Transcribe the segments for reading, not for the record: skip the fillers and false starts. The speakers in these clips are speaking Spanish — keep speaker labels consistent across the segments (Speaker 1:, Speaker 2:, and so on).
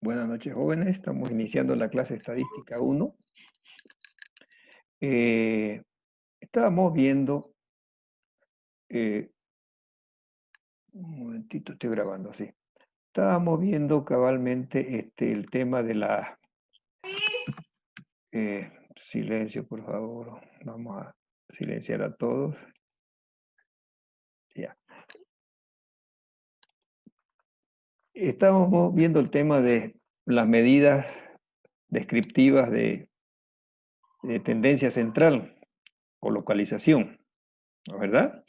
Speaker 1: Buenas noches, jóvenes. Estamos iniciando la clase Estadística 1. Estábamos viendo, un momentito, estoy grabando así. Estábamos viendo cabalmente el tema de la... silencio, por favor. Vamos a silenciar a todos. Ya. Estábamos viendo el tema de las medidas descriptivas de tendencia central o localización, ¿no es verdad?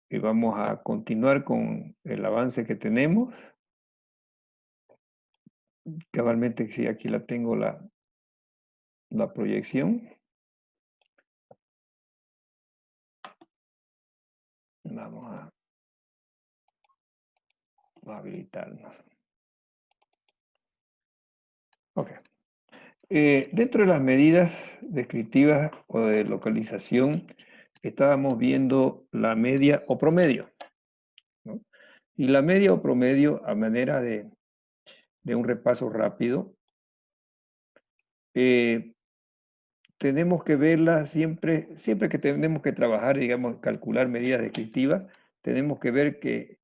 Speaker 1: Y vamos a continuar con el avance que tenemos. Cabalmente, sí, aquí la tengo la proyección. Vamos a habilitarnos. Ok. Dentro de las medidas descriptivas o de localización, estábamos viendo la media o promedio, ¿no? Y la media o promedio, a manera de un repaso rápido, tenemos que verla siempre que tenemos que trabajar, digamos, calcular medidas descriptivas, tenemos que ver que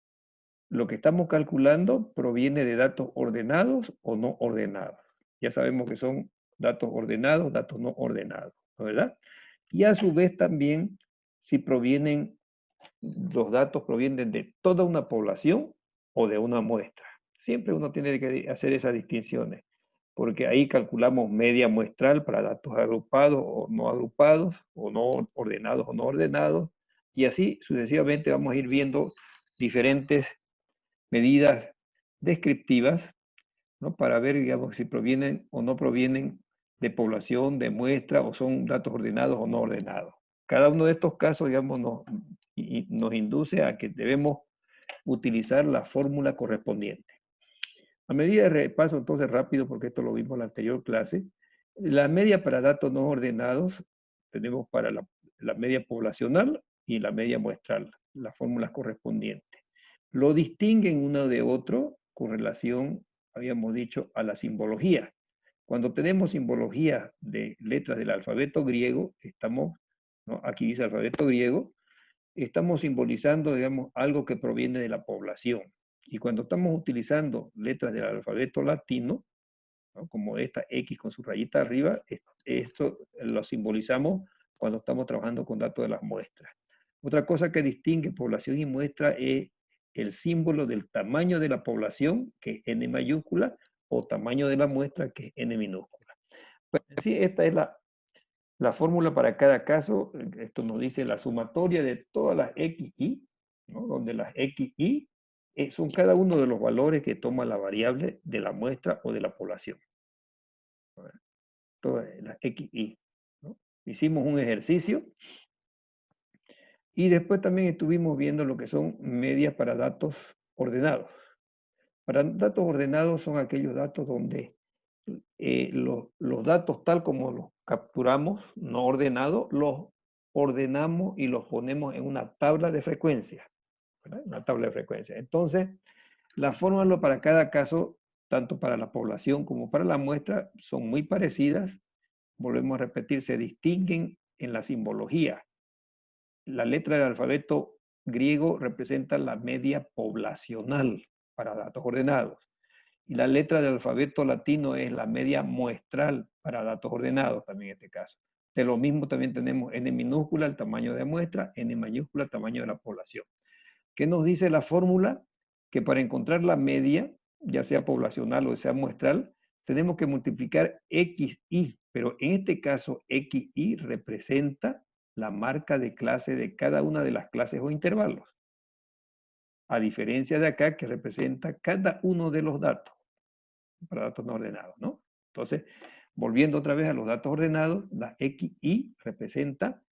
Speaker 1: lo que estamos calculando proviene de datos ordenados o no ordenados. Ya sabemos que son datos ordenados, datos no ordenados, ¿no, verdad? Y a su vez también, si los datos provienen de toda una población o de una muestra. Siempre uno tiene que hacer esas distinciones, porque ahí calculamos media muestral para datos agrupados o no ordenados o no ordenados, y así sucesivamente vamos a ir viendo diferentes medidas descriptivas, ¿no? Para ver, digamos, si provienen o no provienen de población, de muestra, o son datos ordenados o no ordenados. Cada uno de estos casos, digamos, nos induce a que debemos utilizar la fórmula correspondiente. A medida de repaso, entonces rápido, porque esto lo vimos en la anterior clase, la media para datos no ordenados, tenemos para la media poblacional y la media muestral, las fórmulas correspondientes. Lo distinguen uno de otro con relación, habíamos dicho, a la simbología. Cuando tenemos simbología de letras del alfabeto griego, ¿no? Aquí dice alfabeto griego, estamos simbolizando, digamos, algo que proviene de la población. Y cuando estamos utilizando letras del alfabeto latino, ¿no? Como esta X con su rayita arriba, esto lo simbolizamos cuando estamos trabajando con datos de las muestras. Otra cosa que distingue población y muestra es el símbolo del tamaño de la población, que es N mayúscula, o tamaño de la muestra, que es N minúscula. Pues sí, esta es la fórmula para cada caso. Esto nos dice la sumatoria de todas las XY, ¿no? Donde las XY son cada uno de los valores que toma la variable de la muestra o de la población. Todas las XY, ¿no? Hicimos un ejercicio y después también estuvimos viendo lo que son medias para datos ordenados. Para datos ordenados son aquellos datos donde los datos tal como los capturamos, no ordenados, los ordenamos y los ponemos en una tabla de frecuencia, ¿verdad? Una tabla de frecuencia. Entonces, las fórmulas para cada caso, tanto para la población como para la muestra, son muy parecidas. Volvemos a repetir, se distinguen en la simbología. La letra del alfabeto griego representa la media poblacional para datos ordenados. Y la letra del alfabeto latino es la media muestral para datos ordenados, también en este caso. De lo mismo también tenemos N minúscula, el tamaño de muestra, N mayúscula, el tamaño de la población. ¿Qué nos dice la fórmula? Que para encontrar la media, ya sea poblacional o sea muestral, tenemos que multiplicar XY, pero en este caso XY representa la marca de clase de cada una de las clases o intervalos, a diferencia de acá que representa cada uno de los datos, para datos no ordenados, ¿no? Entonces, volviendo otra vez a los datos ordenados, la XY representa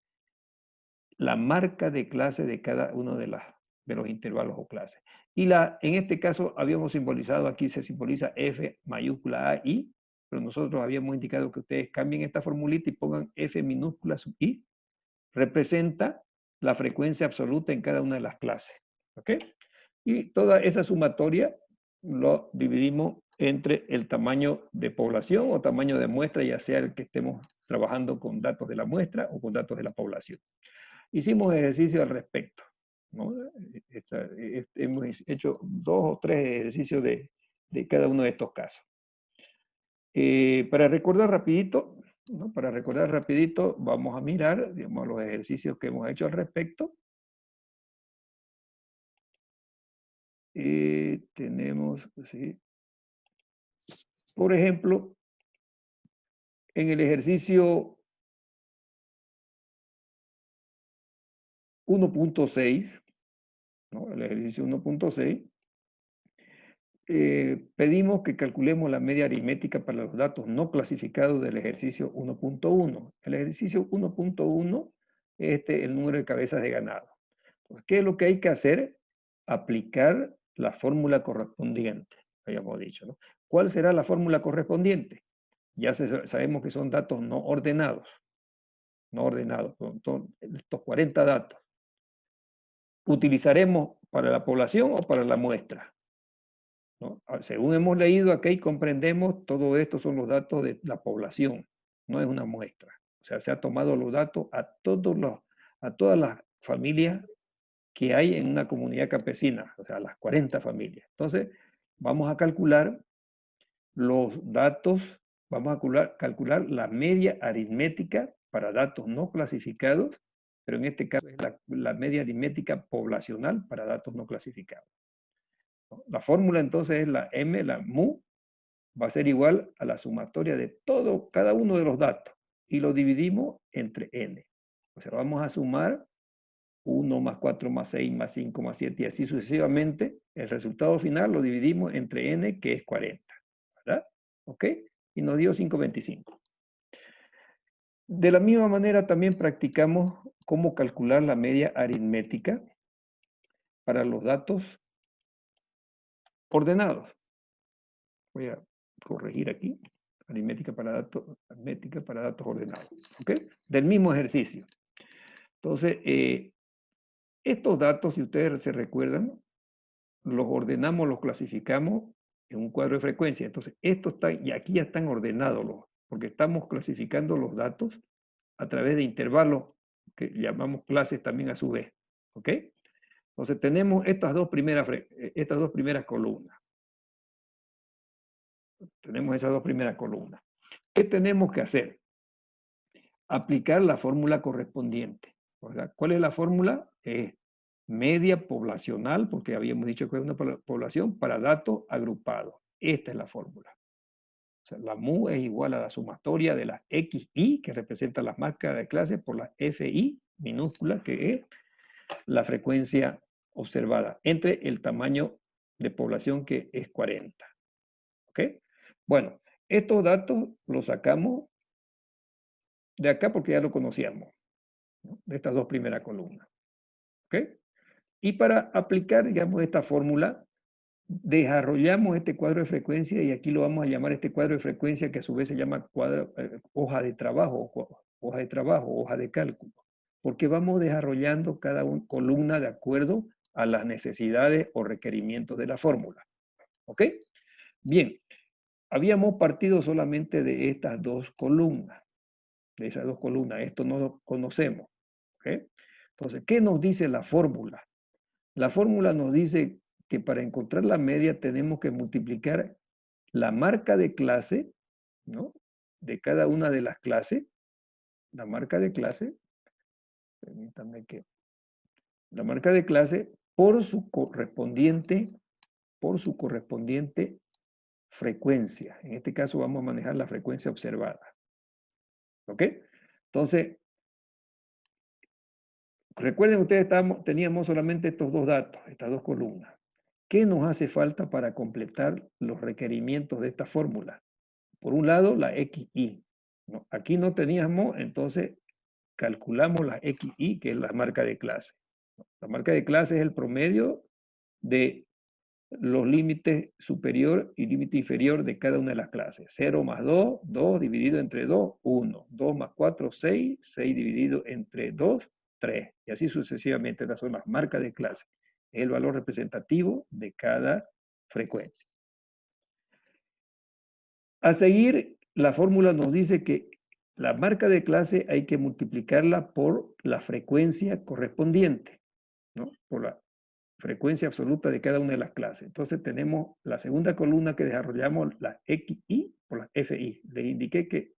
Speaker 1: la marca de clase de cada uno de los intervalos o clases. Y en este caso habíamos simbolizado, aquí se simboliza F mayúscula A, I, pero nosotros habíamos indicado que ustedes cambien esta formulita y pongan F minúscula sub I, representa la frecuencia absoluta en cada una de las clases. ¿Ok? Y toda esa sumatoria lo dividimos entre el tamaño de población o tamaño de muestra, ya sea el que estemos trabajando con datos de la muestra o con datos de la población. Hicimos ejercicios al respecto, ¿no? Hemos hecho 2 o 3 ejercicios de cada uno de estos casos. Para recordar rapidito, ¿no? Para recordar rapidito, vamos a mirar, digamos, los ejercicios que hemos hecho al respecto. Tenemos, ¿sí? Por ejemplo, en el ejercicio 1.6, ¿no? El ejercicio 1.6, pedimos que calculemos la media aritmética para los datos no clasificados del ejercicio 1.1. El ejercicio 1.1 es el número de cabezas de ganado. Entonces, ¿qué es lo que hay que hacer? Aplicar la fórmula correspondiente, habíamos dicho, ¿no? ¿Cuál será la fórmula correspondiente? Ya sabemos que son datos no ordenados. No ordenados, son estos 40 datos. ¿Utilizaremos para la población o para la muestra? ¿No? Según hemos leído acá y comprendemos, todo esto son los datos de la población, no es una muestra. O sea, se ha tomado los datos a todas las familias que hay en una comunidad campesina, o sea, las 40 familias. Entonces, vamos a calcular los datos, vamos a calcular la media aritmética para datos no clasificados, pero en este caso es la media aritmética poblacional para datos no clasificados. La fórmula entonces es la M, la mu, va a ser igual a la sumatoria de cada uno de los datos y lo dividimos entre n. O sea, vamos a sumar 1 más 4 más 6 más 5 más 7 y así sucesivamente. El resultado final lo dividimos entre n, que es 40. ¿Verdad? ¿Ok? Y nos dio 525. De la misma manera también practicamos cómo calcular la media aritmética para los datos ordenados. Voy a corregir aquí. Aritmética para datos ordenados. ¿Ok? Del mismo ejercicio. Entonces, estos datos, si ustedes se recuerdan, los ordenamos, los clasificamos en un cuadro de frecuencia. Entonces, estos están, y aquí ya están ordenados, porque estamos clasificando los datos a través de intervalos que llamamos clases también a su vez. ¿Ok? Entonces, tenemos estas dos primeras columnas. Tenemos esas dos primeras columnas. ¿Qué tenemos que hacer? Aplicar la fórmula correspondiente. ¿Verdad? ¿Cuál es la fórmula? Es media poblacional, porque habíamos dicho que es una población para datos agrupados. Esta es la fórmula. O sea, la mu es igual a la sumatoria de la xi, que representa las marcas de clase, por la fi minúscula, que es la frecuencia observada, entre el tamaño de población, que es 40. ¿Ok? Bueno, estos datos los sacamos de acá porque ya lo conocíamos, ¿no? De estas dos primeras columnas. ¿Ok? Y para aplicar, digamos, esta fórmula, desarrollamos este cuadro de frecuencia y aquí lo vamos a llamar este cuadro de frecuencia, que a su vez se llama hoja de trabajo, hoja de cálculo, porque vamos desarrollando cada columna de acuerdo a las necesidades o requerimientos de la fórmula. ¿Ok? Bien, habíamos partido solamente de estas dos columnas, esto no lo conocemos. ¿Ok? Entonces, ¿qué nos dice la fórmula? La fórmula nos dice que para encontrar la media tenemos que multiplicar la marca de clase, ¿no? De cada una de las clases, la marca de clase, permítanme que, la marca de clase por su correspondiente frecuencia. En este caso vamos a manejar la frecuencia observada. ¿Ok? Entonces, recuerden ustedes, teníamos solamente estos dos datos, estas dos columnas. ¿Qué nos hace falta para completar los requerimientos de esta fórmula? Por un lado, la XI. ¿No? Aquí no teníamos, entonces calculamos la XI, que es la marca de clase. La marca de clase es el promedio de los límites superior y límite inferior de cada una de las clases. 0 más 2, 2 dividido entre 2, 1. 2 más 4, 6. 6 dividido entre 2, 3. Y así sucesivamente. Estas son las marcas de clase. Es el valor representativo de cada frecuencia. A seguir, la fórmula nos dice que la marca de clase hay que multiplicarla por la frecuencia correspondiente, ¿no? Por la frecuencia absoluta de cada una de las clases. Entonces tenemos la segunda columna que desarrollamos, la XI por la FI. Les indiqué que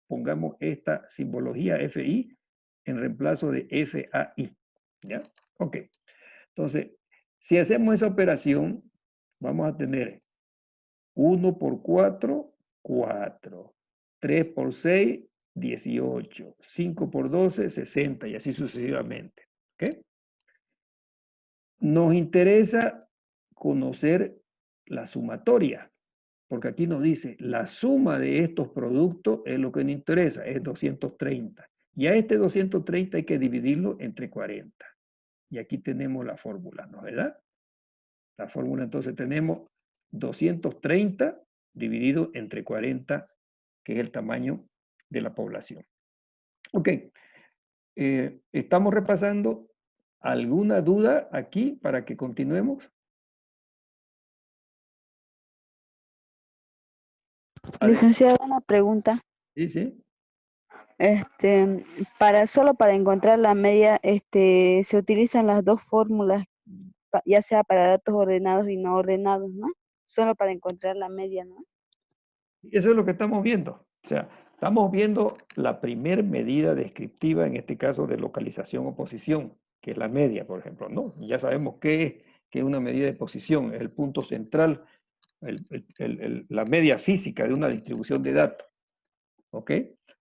Speaker 1: pongamos esta simbología FI en reemplazo de FAI. ¿Ya? Ok. Entonces, si hacemos esa operación, vamos a tener 1 por 4, 4. 3 por 6, 18. 5 por 12, 60 y así sucesivamente. ¿Ok? Nos interesa conocer la sumatoria, porque aquí nos dice la suma de estos productos es lo que nos interesa, es 230. Y a este 230 hay que dividirlo entre 40. Y aquí tenemos la fórmula, ¿no es verdad? La fórmula entonces tenemos 230 dividido entre 40, que es el tamaño de la población. Ok, estamos repasando. ¿Alguna duda aquí para que continuemos?
Speaker 2: Licenciado, una pregunta.
Speaker 1: Sí, sí.
Speaker 2: Solo para encontrar la media, se utilizan las dos fórmulas, ya sea para datos ordenados y no ordenados, ¿no? Solo para encontrar la media, ¿no?
Speaker 1: Eso es lo que estamos viendo. O sea, estamos viendo la primer medida descriptiva, en este caso de localización o posición, que es la media, por ejemplo, ¿no? Y ya sabemos qué es una medida de posición, es el punto central, la media física de una distribución de datos. ¿Ok?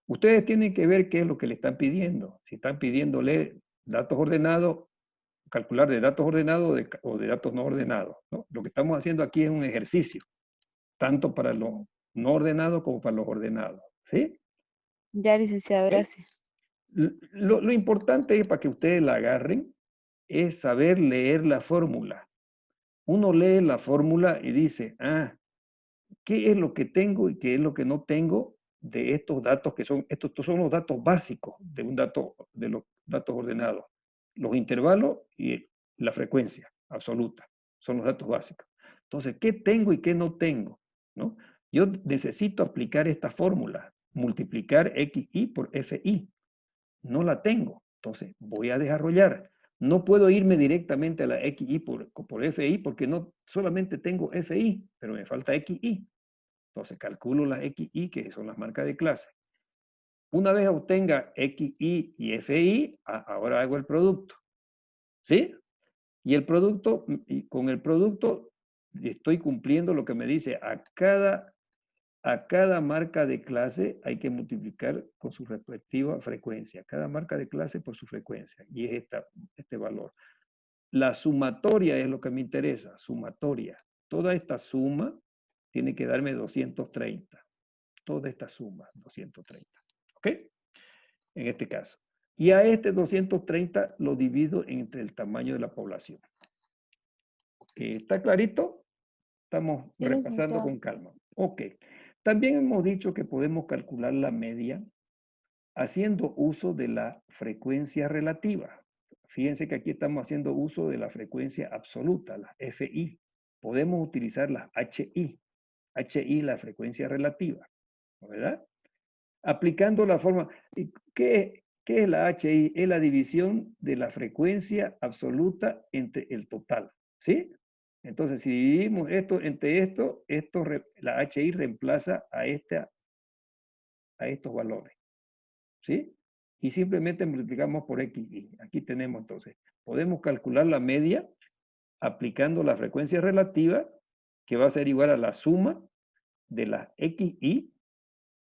Speaker 1: Ustedes tienen que ver qué es lo que le están pidiendo. Si están pidiéndole datos ordenados, calcular de datos ordenados o de datos no ordenados, ¿no? Lo que estamos haciendo aquí es un ejercicio, tanto para los no ordenados como para los ordenados. ¿Sí?
Speaker 2: Ya, licenciado,
Speaker 1: ¿Ok?
Speaker 2: gracias.
Speaker 1: Lo importante es para que ustedes la agarren, es saber leer la fórmula. Uno lee la fórmula y dice, ¿qué es lo que tengo y qué es lo que no tengo de estos datos que son, estos son los datos básicos de un dato, de los datos ordenados? Los intervalos y la frecuencia absoluta son los datos básicos. Entonces, ¿qué tengo y qué no tengo? ¿No? Yo necesito aplicar esta fórmula, multiplicar XI por FI. No la tengo, entonces voy a desarrollar. No puedo irme directamente a la XI por FI porque no solamente tengo FI, pero me falta XI. Entonces calculo las XI, que son las marcas de clase. Una vez obtenga XI y FI, ahora hago el producto. ¿Sí? Y el producto, y con el producto estoy cumpliendo lo que me dice a cada marca de clase hay que multiplicar con su respectiva frecuencia. Cada marca de clase por su frecuencia. Y es este valor. La sumatoria es lo que me interesa. Sumatoria. Toda esta suma tiene que darme 230. Toda esta suma, 230. ¿Ok? En este caso. Y a este 230 lo divido entre el tamaño de la población. ¿Está clarito? Estamos
Speaker 2: Sí,
Speaker 1: repasando
Speaker 2: licenciado.
Speaker 1: con calma. Ok. También hemos dicho que podemos calcular la media haciendo uso de la frecuencia relativa. Fíjense que aquí estamos haciendo uso de la frecuencia absoluta, la FI. Podemos utilizar las HI. HI, la frecuencia relativa, ¿verdad? Aplicando la forma. ¿Qué es la HI? Es la división de la frecuencia absoluta entre el total, ¿sí? Entonces, si dividimos esto entre esto, la HI reemplaza a estos valores, ¿sí? Y simplemente multiplicamos por XI. Aquí tenemos entonces, podemos calcular la media aplicando la frecuencia relativa, que va a ser igual a la suma de las XI,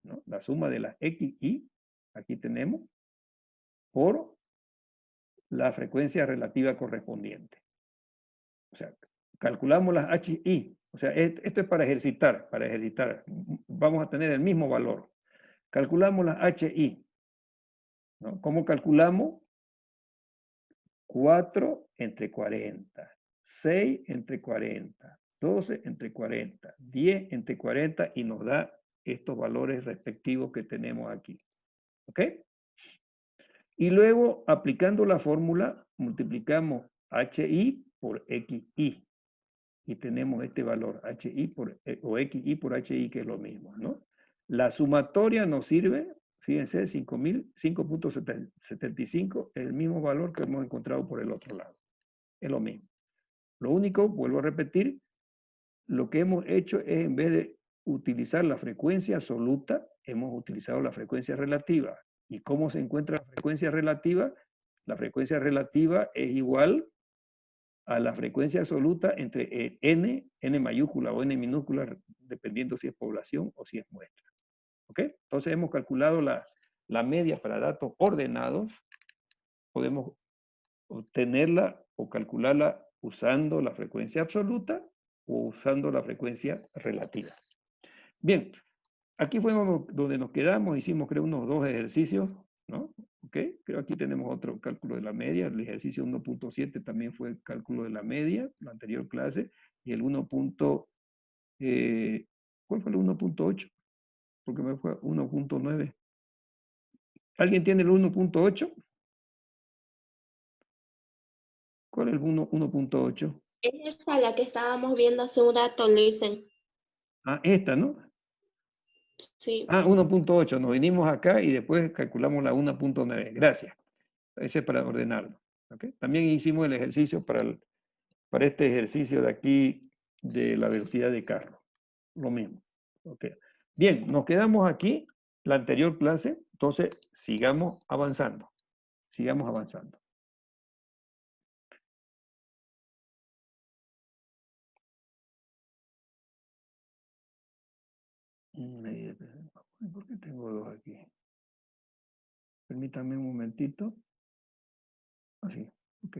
Speaker 1: ¿no? La suma de las XI, aquí tenemos, por la frecuencia relativa correspondiente. O sea, calculamos las HI. O sea, esto es para ejercitar, para ejercitar. Vamos a tener el mismo valor. Calculamos las HI, ¿no? ¿Cómo calculamos? 4 entre 40, 6 entre 40, 12 entre 40, 10 entre 40 y nos da estos valores respectivos que tenemos aquí. ¿Ok? Y luego, aplicando la fórmula, multiplicamos HI por XI. Y tenemos este valor, HI o XI por HI, que es lo mismo, ¿no? La sumatoria nos sirve, fíjense, 5.005.75, el mismo valor que hemos encontrado por el otro lado. Es lo mismo. Lo único, vuelvo a repetir, lo que hemos hecho es, en vez de utilizar la frecuencia absoluta, hemos utilizado la frecuencia relativa. ¿Y cómo se encuentra la frecuencia relativa? La frecuencia relativa es igual a la frecuencia absoluta entre n mayúscula o n minúscula, dependiendo si es población o si es muestra. ¿Ok? Entonces hemos calculado la media para datos ordenados. Podemos obtenerla o calcularla usando la frecuencia absoluta o usando la frecuencia relativa. Bien, aquí fue donde nos quedamos, hicimos creo unos 2 ejercicios, ¿no? Ok, creo aquí tenemos otro cálculo de la media, el ejercicio 1.7 también fue el cálculo de la media, la anterior clase, y el 1. ¿Cuál fue el 1.8? Porque me fue 1.9. ¿Alguien tiene el 1.8? ¿Cuál es el 1.8?
Speaker 3: Es esa la que estábamos viendo hace un rato, Luisen.
Speaker 1: Ah, esta, ¿no?
Speaker 3: Sí.
Speaker 1: Ah, 1.8. Nos vinimos acá y después calculamos la 1.9. Gracias. Ese es para ordenarlo. ¿Okay? También hicimos el ejercicio para este ejercicio de aquí de la velocidad de carro. Lo mismo. Okay. Bien, nos quedamos aquí, la anterior clase. Entonces, sigamos avanzando. Sigamos avanzando. ¿Por qué tengo 2 aquí? Permítanme un momentito. Así, ok.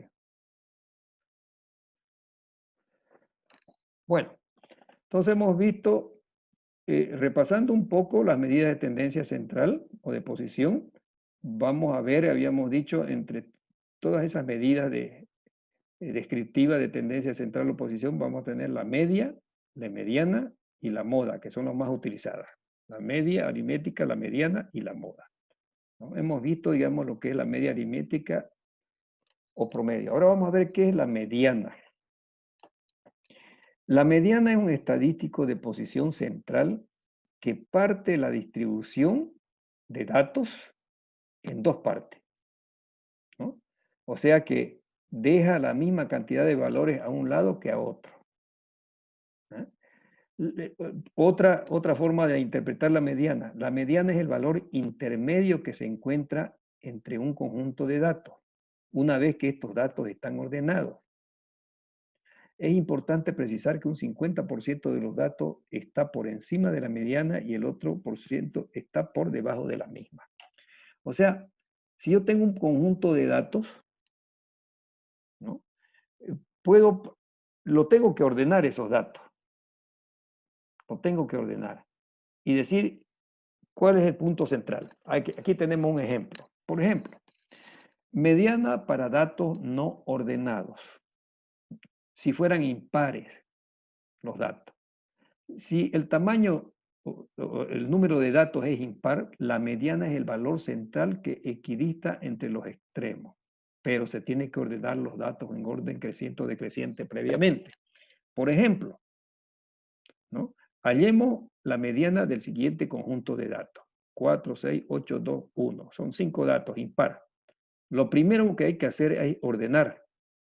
Speaker 1: Bueno, entonces hemos visto, repasando un poco las medidas de tendencia central o de posición, vamos a ver, habíamos dicho, entre todas esas medidas descriptivas de tendencia central o posición, vamos a tener la media, la mediana y la moda, que son las más utilizadas. La media aritmética, la mediana y la moda, ¿no? Hemos visto, digamos, lo que es la media aritmética o promedio. Ahora vamos a ver qué es la mediana. La mediana es un estadístico de posición central que parte la distribución de datos en 2 partes, ¿no? O sea que deja la misma cantidad de valores a un lado que a otro. ¿Eh? Otra forma de interpretar la mediana. La mediana es el valor intermedio que se encuentra entre un conjunto de datos, una vez que estos datos están ordenados. Es importante precisar que un 50% de los datos está por encima de la mediana y el otro por ciento está por debajo de la misma. O sea, si yo tengo un conjunto de datos, ¿no? Lo tengo que ordenar esos datos. Lo tengo que ordenar. Y decir cuál es el punto central. Aquí tenemos un ejemplo. Por ejemplo, mediana para datos no ordenados. Si fueran impares los datos. Si el tamaño o el número de datos es impar, la mediana es el valor central que equidista entre los extremos, pero se tiene que ordenar los datos en orden creciente o decreciente previamente. Por ejemplo, ¿no? Hallemos la mediana del siguiente conjunto de datos. 4, 6, 8, 2, 1. Son 5 datos impar. Lo primero que hay que hacer es ordenar.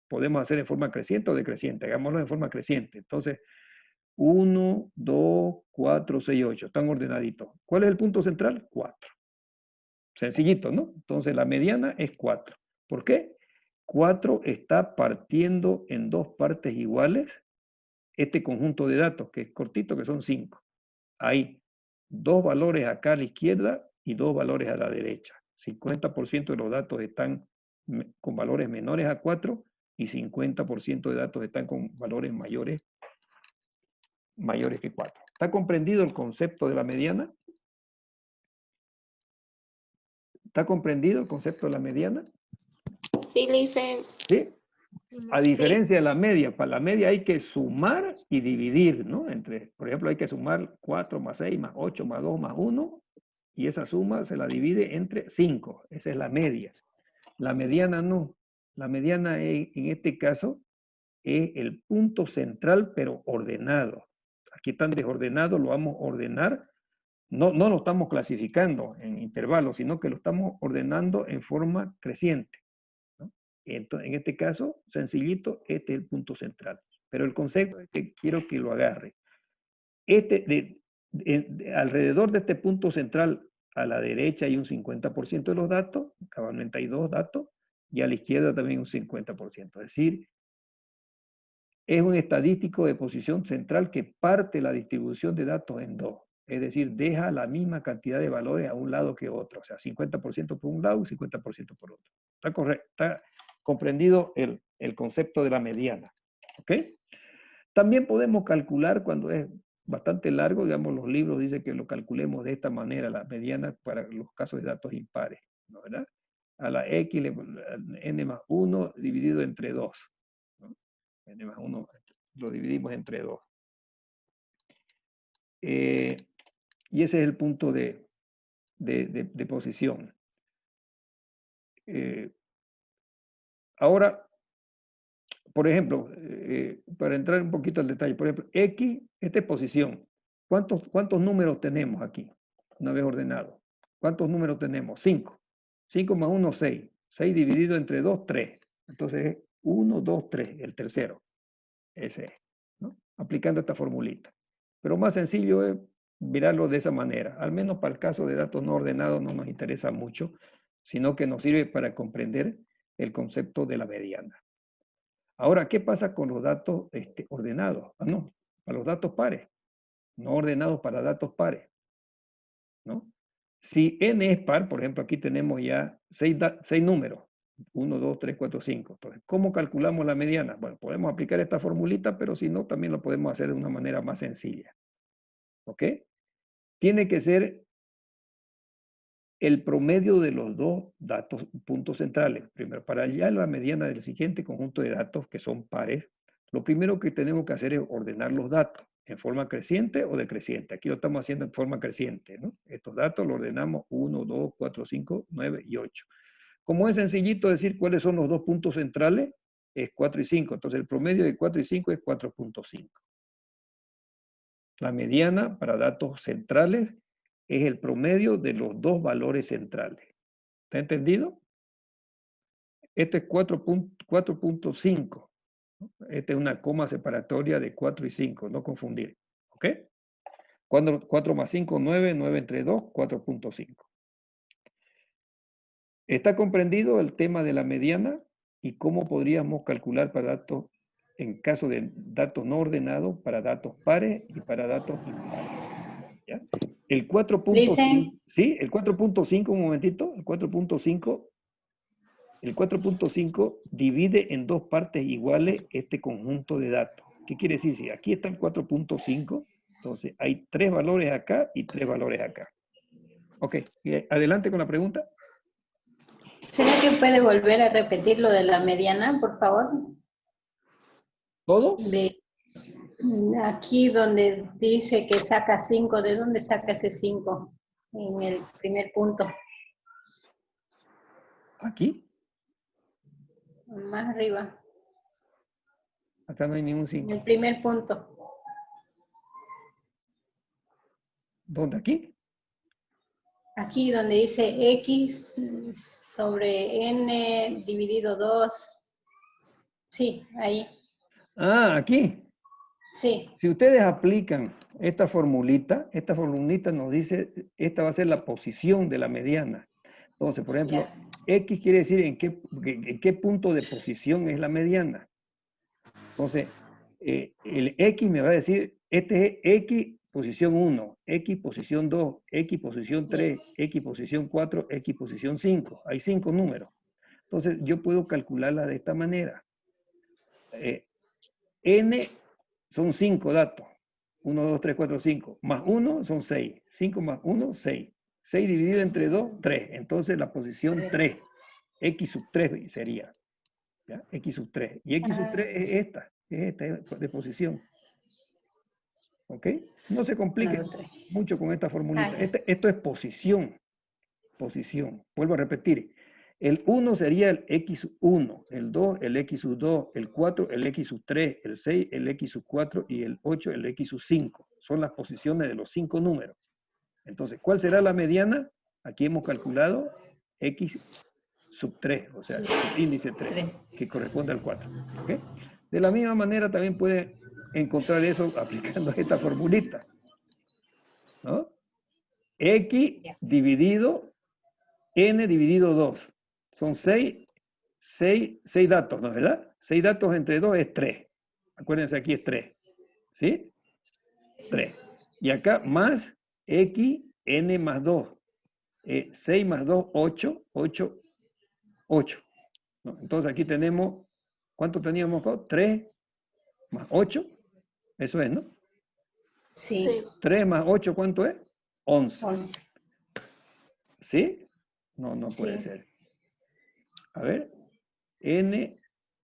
Speaker 1: Podemos hacer en forma creciente o decreciente. Hagámoslo en forma creciente. Entonces, 1, 2, 4, 6, 8. Están ordenaditos. ¿Cuál es el punto central? 4. Sencillito, ¿no? Entonces la mediana es 4. ¿Por qué? 4 está partiendo en 2 partes iguales este conjunto de datos, que es cortito, que son 5. Hay 2 valores acá a la izquierda y 2 valores a la derecha. 50% de los datos están con valores menores a 4 y 50% de datos están con valores mayores que 4. ¿Está comprendido el concepto de la mediana? ¿Está comprendido el concepto de la mediana?
Speaker 3: Sí, Luisen.
Speaker 1: ¿Sí? A diferencia
Speaker 3: Sí.
Speaker 1: de la media, para la media hay que sumar y dividir, ¿no? Por ejemplo, hay que sumar 4 más 6 más 8 más 2 más 1 y esa suma se la divide entre 5. Esa es la media. La mediana no. La mediana en este caso es el punto central pero ordenado. Aquí están desordenados, lo vamos a ordenar No lo estamos clasificando en intervalos, sino que lo estamos ordenando en forma creciente, ¿no? Entonces, en este caso, sencillito, este es el punto central. Pero el concepto es que quiero que lo agarre. Alrededor de este punto central, a la derecha hay un 50% de los datos, cabalmente hay 2 datos, y a la izquierda también un 50%. Es decir, es un estadístico de posición central que parte la distribución de datos en 2. Es decir, deja la misma cantidad de valores a un lado que otro. O sea, 50% por un lado y 50% por otro. ¿Está correcto? ¿Está comprendido el concepto de la mediana? ¿Ok? También podemos calcular cuando es bastante largo, digamos, los libros dicen que lo calculemos de esta manera, la mediana para los casos de datos impares, ¿no? ¿Verdad? A la x, n más 1 dividido entre 2. ¿No? N más 1 lo dividimos entre 2. Y ese es el punto de posición. Ahora, por ejemplo, para entrar un poquito al detalle, por ejemplo, X, esta es posición. ¿Cuántos números tenemos aquí? Una vez ordenado. ¿Cuántos números tenemos? 5. 5 más 1, 6. 6 dividido entre 2, 3. Entonces es 1, 2, 3, el tercero. Ese es, ¿no? Aplicando esta formulita. Pero más sencillo es mirarlo de esa manera. Al menos para el caso de datos no ordenados no nos interesa mucho, sino que nos sirve para comprender el concepto de la mediana. Ahora, ¿qué pasa con los datos ordenados? No, para los datos pares. No ordenados para datos pares, ¿no? Si n es par, por ejemplo, aquí tenemos ya 6 números. 1, 2, 3, 4, 5. Entonces, ¿cómo calculamos la mediana? Bueno, podemos aplicar esta formulita, pero si no, también lo podemos hacer de una manera más sencilla. ¿Ok? Tiene que ser el promedio de los 2 datos, puntos centrales. Primero, para hallar la mediana del siguiente conjunto de datos que son pares, lo primero que tenemos que hacer es ordenar los datos en forma creciente o decreciente. Aquí lo estamos haciendo en forma creciente, ¿no? Estos datos los ordenamos 1, 2, 4, 5, 9 y 8. Como es sencillito decir cuáles son los 2 puntos centrales, es 4 y 5. Entonces el promedio de 4 y 5 es 4.5. La mediana para datos centrales es el promedio de los 2 valores centrales. ¿Está entendido? Este es 4.5. Esta es una coma separatoria de 4 y 5, no confundir. ¿Ok? 4 más 5, 9, 9 entre 2, 4.5. ¿Está comprendido el tema de la mediana y cómo podríamos calcular para datos, en caso de datos no ordenados, para datos pares y para datos impares? ¿Ya? El 4.5, ¿sí? El 4.5, un momentito, el 4.5 divide en 2 partes iguales este conjunto de datos. ¿Qué quiere decir? Si aquí está el 4.5, entonces hay 3 valores acá y 3 valores acá. Ok, adelante con la pregunta.
Speaker 4: ¿Será que puede volver a repetir lo de la mediana, por favor?
Speaker 1: ¿Todo?
Speaker 4: De aquí donde dice que saca 5, ¿de dónde saca ese 5? En el primer punto.
Speaker 1: ¿Aquí?
Speaker 4: Más arriba.
Speaker 1: Acá no hay ningún
Speaker 4: En
Speaker 1: 5.
Speaker 4: el primer punto.
Speaker 1: ¿Dónde? ¿Aquí?
Speaker 4: Aquí donde dice X sobre N dividido 2. Sí, ahí.
Speaker 1: Ah, aquí.
Speaker 4: Sí.
Speaker 1: Si ustedes aplican esta formulita nos dice, esta va a ser la posición de la mediana. Entonces, por ejemplo,
Speaker 4: Ya.
Speaker 1: X quiere decir en qué punto de posición es la mediana. Entonces, el X me va a decir, este es X posición 1, X posición 2, X posición 3, X posición 4, X posición 5. Hay 5 números. Entonces, yo puedo calcularla de esta manera. N son 5 datos. 1, 2, 3, 4, 5. Más 1 son 6. 5 más 1, 6. 6 dividido entre 2, 3. Entonces la posición 3. X sub 3 sería. ¿Ya? X sub 3. Y X sub 3 es esta de posición. ¿Ok? No se complique mucho con esta formulita. Esto es posición. Posición. Vuelvo a repetir. El 1 sería el X1, el 2 el X2, el 4 el X3, el 6 el X4 y el 8 el X5. Son las posiciones de los 5 números. Entonces, ¿cuál será la mediana? Aquí hemos calculado X sub 3, o sea, índice 3, que corresponde al 4. ¿Okay? De la misma manera también puede encontrar eso aplicando esta formulita, ¿no? X dividido N dividido 2. Son 6 datos, ¿no es verdad? 6 datos entre 2 es 3. Acuérdense, aquí es 3. ¿Sí? 3. Y acá más X, N más 2. 6 más 2, 8. 8. ¿No? Entonces aquí tenemos, ¿cuánto teníamos? 3 más 8. Eso es, ¿no?
Speaker 4: Sí.
Speaker 1: 3 más 8, ¿cuánto es? 11.
Speaker 4: 11.
Speaker 1: ¿Sí? No puede
Speaker 4: Sí.
Speaker 1: ser. A ver. N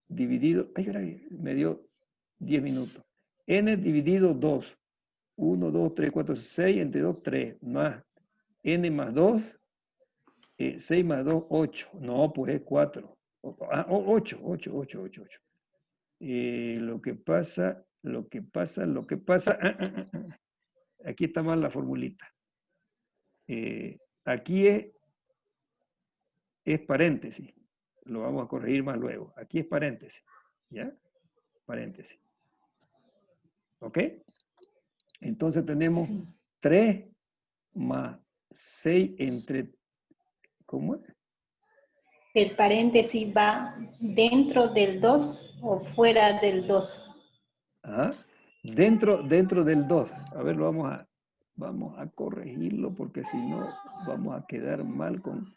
Speaker 1: dividido, ay, me dio 10 minutos. N dividido 2. 1, 2, 3, 4, 6, entre 2, 3, más N más 2, 6 más 2, 8. No, pues es 4. 8. Lo que pasa. Aquí está mal la formulita. Aquí es paréntesis. Lo vamos a corregir más luego. Aquí es paréntesis. ¿Ya? Paréntesis. ¿Ok? Entonces tenemos 3 más 6 entre... ¿Cómo es?
Speaker 4: ¿El paréntesis va dentro del 2 o fuera del 2?
Speaker 1: Ajá. Dentro del 2. A ver, vamos a corregirlo porque si no vamos a quedar mal con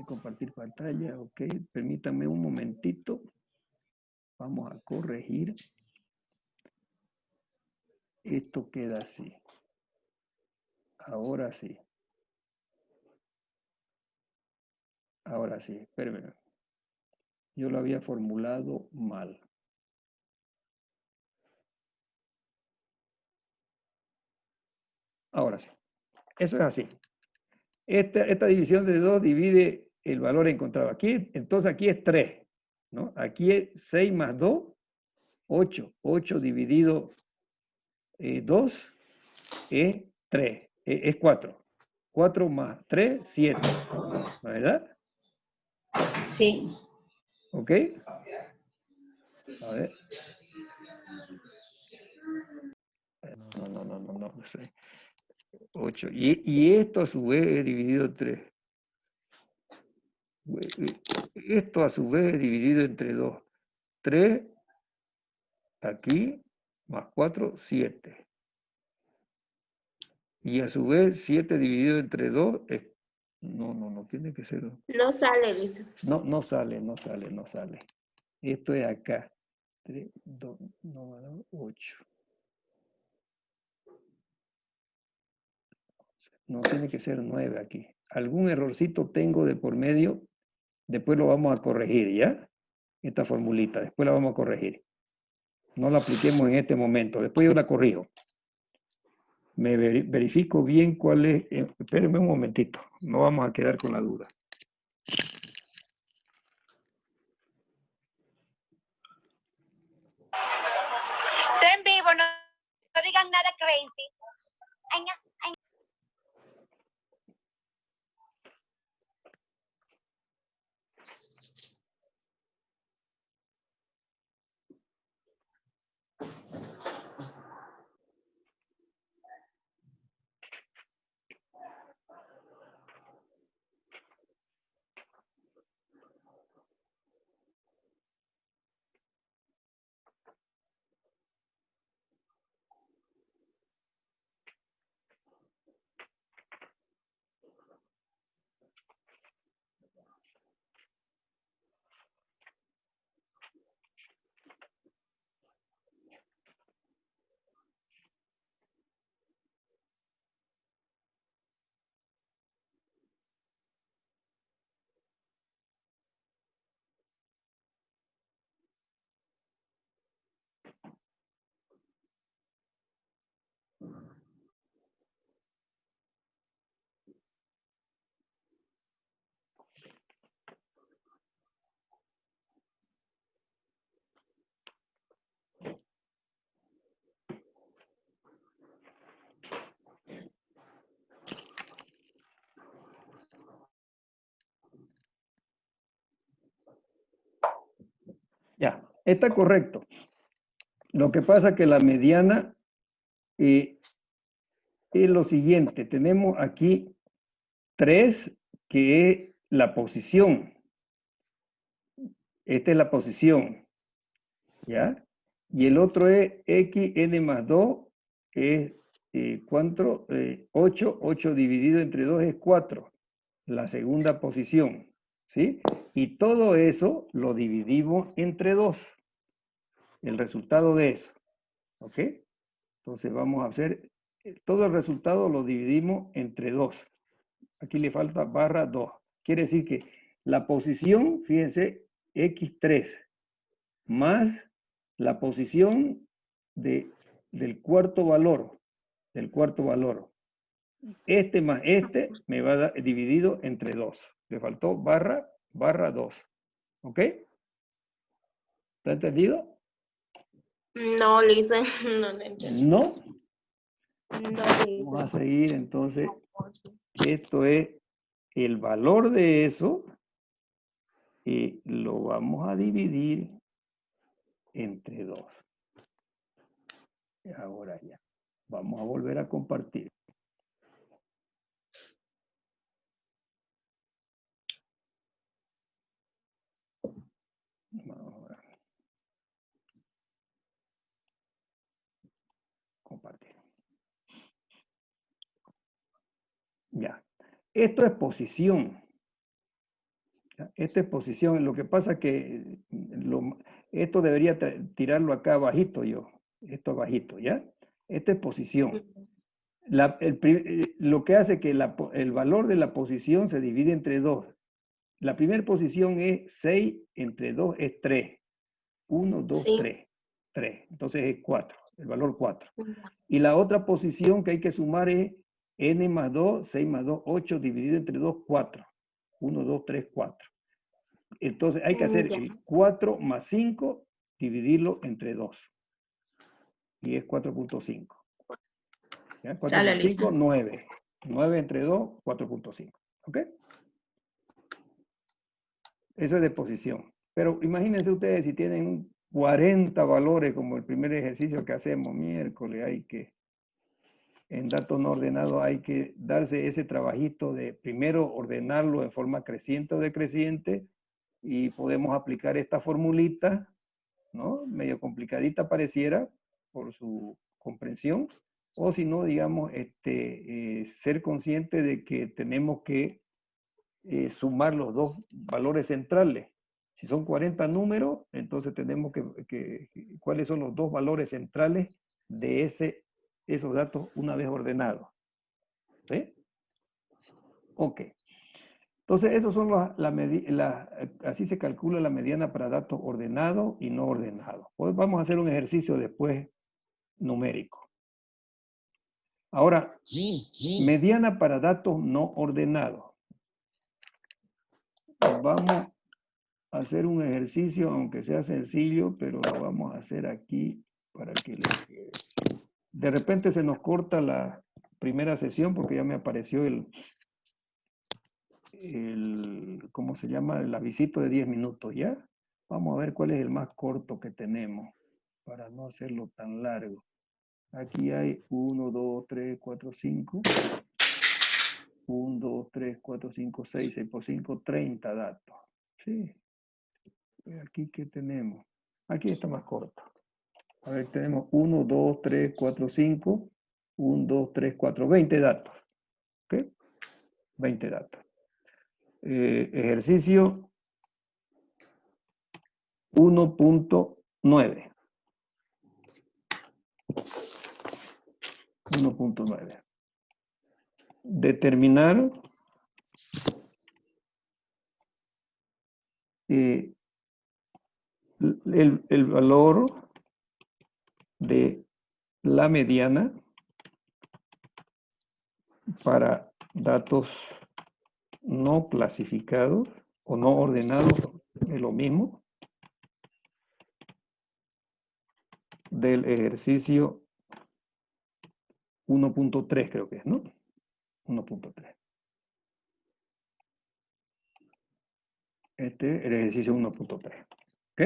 Speaker 1: compartir pantalla. Ok, permítanme un momentito. Vamos a corregir. Esto queda así. Ahora sí. Ahora sí, espérenme. Yo lo había formulado mal. Ahora sí. Eso es así. Esta división de 2 divide el valor encontrado. Aquí, entonces aquí es 3. ¿No? Aquí es 6 más 2, 8. 8 dividido 2 es 3. Es 4. 4 más 3, 7. ¿No es verdad?
Speaker 4: Sí.
Speaker 1: ¿Ok? A ver. No sé. 8. Y esto a su vez es dividido en 3. Esto a su vez es dividido entre 2. 3 aquí más 4, 7. Y a su vez 7 dividido entre 2 es... No tiene que ser...
Speaker 3: No sale, dice.
Speaker 1: No sale. Esto es acá. 3, 2, 8. No tiene que ser 9 aquí. Algún errorcito tengo de por medio. Después lo vamos a corregir, ¿ya? Esta formulita. Después la vamos a corregir. No la apliquemos en este momento. Después yo la corrijo. Me verifico bien cuál es. Espérenme un momentito. No vamos a quedar con la duda.
Speaker 5: Está en vivo, no digan nada crazy. Ay, no.
Speaker 1: Está correcto. Lo que pasa es que la mediana es lo siguiente. Tenemos aquí 3, que es la posición. Esta es la posición. ¿Ya? Y el otro es xn más 2, es ¿cuánto? 8. 8 dividido entre 2 es 4. La segunda posición. ¿Sí? Y todo eso lo dividimos entre 2. El resultado de eso. ¿Ok? Entonces vamos a hacer, todo el resultado lo dividimos entre 2. Aquí le falta barra 2. Quiere decir que la posición, fíjense, x3 más la posición del cuarto valor. Este más este me va a dar dividido entre 2. Le faltó barra 2. ¿Ok? ¿Está entendido?
Speaker 3: No, Lisa, no le entendí.
Speaker 1: No.
Speaker 3: No,
Speaker 1: Vamos a
Speaker 3: Lisa.
Speaker 1: seguir entonces. Esto es el valor de eso y lo vamos a dividir entre 2. Ahora ya. Vamos a volver a compartir. Vamos a compartir. Ya. Esto es posición. Esta es posición. Lo que pasa es que esto debería tirarlo acá bajito yo. Esto bajito, ¿ya? Esta es posición. Lo que hace que el valor de la posición se divide entre 2. La primera posición es 6 entre 2 es 3. 1, 2,
Speaker 3: Sí.
Speaker 1: 3. 3. Entonces es 4. El valor 4.
Speaker 3: Ya.
Speaker 1: Y la otra posición que hay que sumar es n más 2, 6 más 2, 8, dividido entre 2, 4. 1, 2, 3, 4. Entonces hay que hacer
Speaker 3: Ya.
Speaker 1: el 4 más 5, dividirlo entre 2. Y es 4.5. 4
Speaker 4: Sale,
Speaker 1: por 5, 9. 9 entre 2, 4.5. ¿Ok? Eso es de posición. Pero imagínense ustedes si tienen 40 valores como el primer ejercicio que hacemos miércoles, en datos no ordenados hay que darse ese trabajito de primero ordenarlo en forma creciente o decreciente y podemos aplicar esta formulita, ¿no? Medio complicadita pareciera por su comprensión, o si no, digamos, ser consciente de que tenemos que sumar los dos valores centrales. Si son 40 números, entonces tenemos cuáles son los dos valores centrales de esos datos una vez ordenados. ¿Sí? Ok. Entonces, esos son así se calcula la mediana para datos ordenados y no ordenados. Pues vamos a hacer un ejercicio después numérico. Ahora, mediana para datos no ordenados. Vamos a hacer un ejercicio, aunque sea sencillo, pero lo vamos a hacer aquí para que les quede. De repente se nos corta la primera sesión porque ya me apareció ¿cómo se llama? El avisito de 10 minutos, ¿ya? Vamos a ver cuál es el más corto que tenemos para no hacerlo tan largo. Aquí hay 1, 2, 3, 4, 5. 1, 2, 3, 4, 5, 6, 6 por 5, 30 datos. Sí. Aquí, ¿qué tenemos? Aquí está más corto. A ver, tenemos 1, 2, 3, 4, 5. 1, 2, 3, 4, 20 datos. ¿Ok? 20 datos. Ejercicio 1.9. 1.9. Determinar el valor de la mediana para datos no clasificados o no ordenados, es lo mismo, del ejercicio 1.3 creo que es, ¿no? 1.3. Este es el ejercicio 1.3. ¿Ok?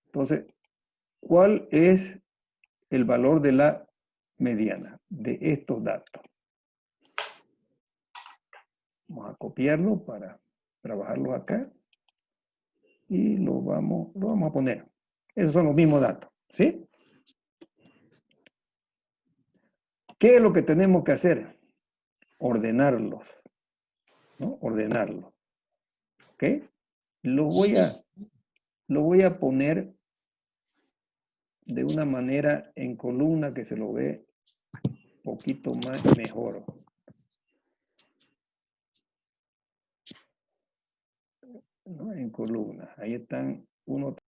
Speaker 1: Entonces, ¿cuál es el valor de la mediana de estos datos? Vamos a copiarlo para trabajarlo acá. Y lo vamos a poner. Esos son los mismos datos, ¿sí? ¿Qué es lo que tenemos que hacer? Ordenarlos, ¿no? Ordenarlos. ¿Ok? Lo voy a poner de una manera en columna que se lo ve un poquito más mejor. ¿No? En columna. Ahí están 1,